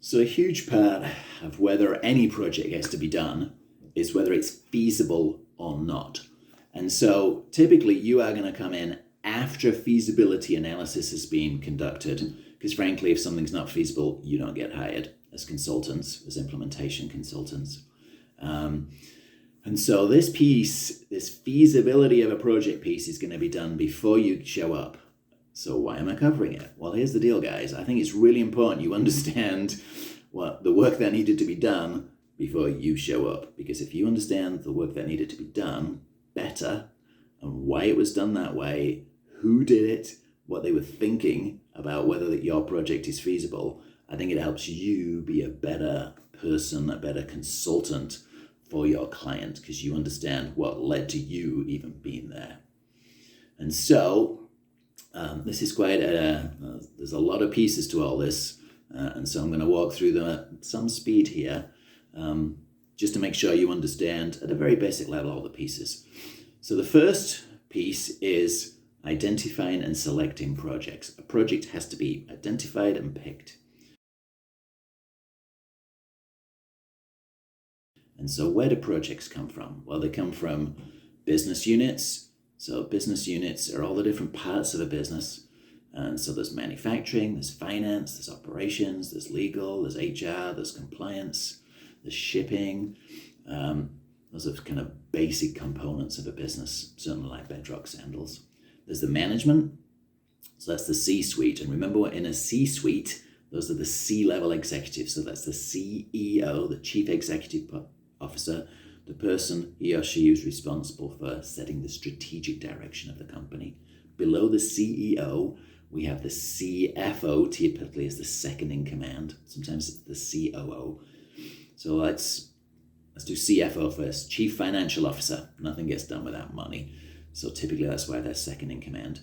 So a huge part of whether any project gets to be done is whether it's feasible or not. And so typically you are going to come in after feasibility analysis has been conducted, because frankly, if something's not feasible, you don't get hired as consultants, as implementation consultants. And so this piece, this feasibility of a project piece, is going to be done before you show up. So why am I covering it? Well, here's the deal, guys. I think it's really important you understand what the work that needed to be done before you show up. Because if you understand the work that needed to be done better and why it was done that way, who did it, what they were thinking about whether that your project is feasible, I think it helps you be a better person, a better consultant for your client, because you understand what led to you even being there. And so this is quite there's a lot of pieces to all this, and so I'm going to walk through them at some speed here, just to make sure you understand at a very basic level all the pieces. So the first piece is identifying and selecting projects. A project has to be identified and picked. And so where do projects come from? Well, they come from business units. So business units are all the different parts of a business. And so there's manufacturing, there's finance, there's operations, there's legal, there's HR, there's compliance, there's shipping. Those are kind of basic components of a business, certainly like bedrock sandals. There's the management. So that's the C-suite. And remember, in a C-suite, those are the C-level executives. So that's the CEO, the chief executive officer, the person, he or she, is responsible for setting the strategic direction of the company. Below the CEO, we have the CFO, typically as the second in command. Sometimes it's the COO. So let's do CFO first. Chief Financial Officer. Nothing gets done without money. So typically that's why they're second in command.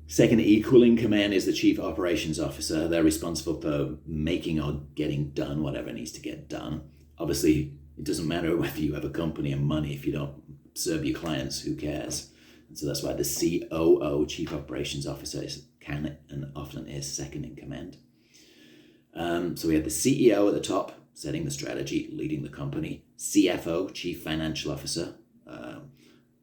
Second equal in command is the Chief Operations Officer. They're responsible for making or getting done whatever needs to get done. Obviously, it doesn't matter whether you have a company and money. If you don't serve your clients, who cares? And so that's why the COO, Chief Operations Officer, can and often is second in command. So we have the CEO at the top, setting the strategy, leading the company. CFO, Chief Financial Officer,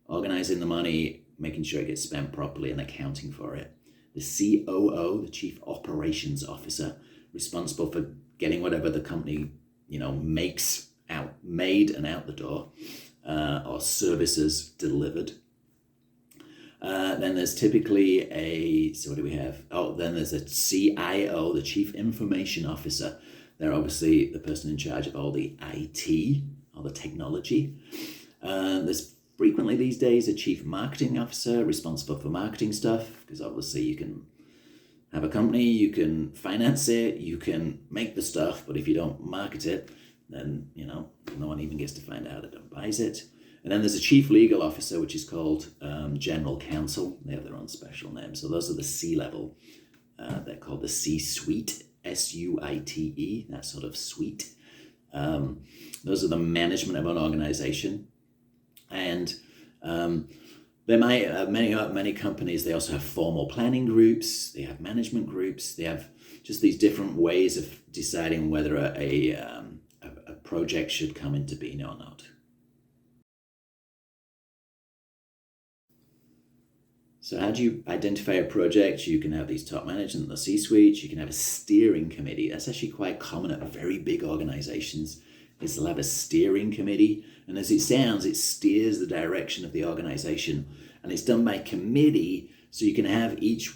organizing the money, making sure it gets spent properly and accounting for it. The COO, the Chief Operations Officer, responsible for getting whatever the company made and out the door, or services delivered. Then there's typically then there's a CIO, the Chief Information Officer. They're obviously the person in charge of all the IT, all the technology. There's frequently these days a Chief Marketing Officer responsible for marketing stuff, because obviously you can have a company, you can finance it, you can make the stuff, but if you don't market it, then no one even gets to find out it and buys it. And then there's a Chief Legal Officer, which is called General Counsel. They have their own special name. So those are the C-level. They're called the C-suite, S-U-I-T-E, that sort of suite. Those are the management of an organization. And they might, many companies, they also have formal planning groups, they have management groups, they have just these different ways of deciding whether a project should come into being or not. So how do you identify a project? You can have these top management, the C-suite. You can have a steering committee. That's actually quite common at very big organizations. They'll have a steering committee. And as it sounds, it steers the direction of the organization. And it's done by committee. So you can have each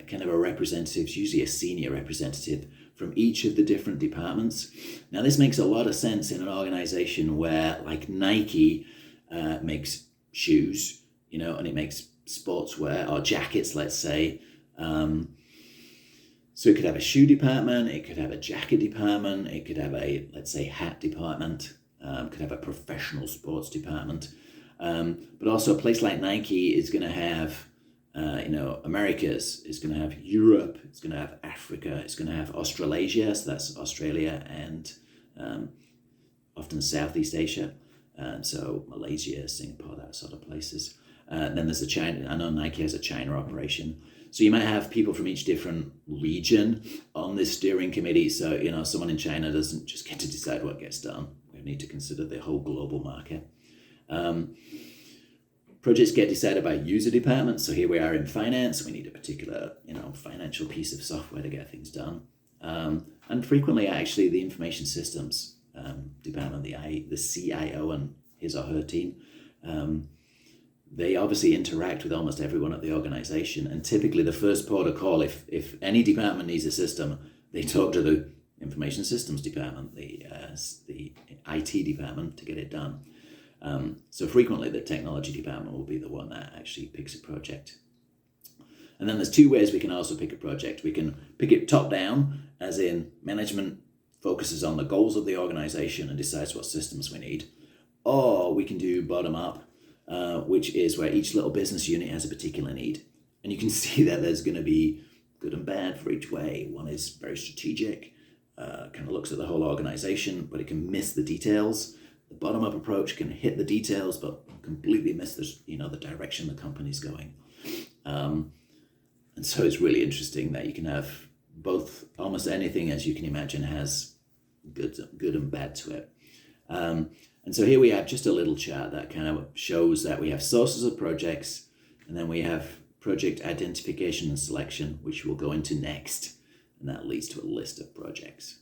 kind of a representative, usually a senior representative, from each of the different departments. Now, this makes a lot of sense in an organization where, like Nike makes shoes, and it makes sportswear or jackets, let's say. So it could have a shoe department, it could have a jacket department, it could have a, let's say, hat department, could have a professional sports department. But also a place like Nike is going to have, Americas, it's going to have Europe, it's going to have Africa, it's going to have Australasia, so that's Australia and often Southeast Asia. So Malaysia, Singapore, that sort of places. Then there's the China. I know Nike has a China operation. So you might have people from each different region on this steering committee. So, you know, someone in China doesn't just get to decide what gets done. We need to consider the whole global market. Projects get decided by user departments. So here we are in finance. We need a particular, you know, financial piece of software to get things done. And frequently, actually, the information systems department, the CIO and his or her team, they obviously interact with almost everyone at the organization. And typically the first port of call, if any department needs a system, they talk to the information systems department, the IT department, to get it done. So frequently the technology department will be the one that actually picks a project. And then there's two ways we can also pick a project. We can pick it top down, as in management focuses on the goals of the organization and decides what systems we need. Or we can do bottom up, which is where each little business unit has a particular need. And you can see that there's going to be good and bad for each way. One is very strategic, kind of looks at the whole organization, but it can miss the details. The bottom up approach can hit the details, but completely miss the direction the company's going. And so it's really interesting that you can have both. Almost anything, as you can imagine, has good and bad to it. And so here we have just a little chart that kind of shows that we have sources of projects, and then we have project identification and selection, which we'll go into next, and that leads to a list of projects.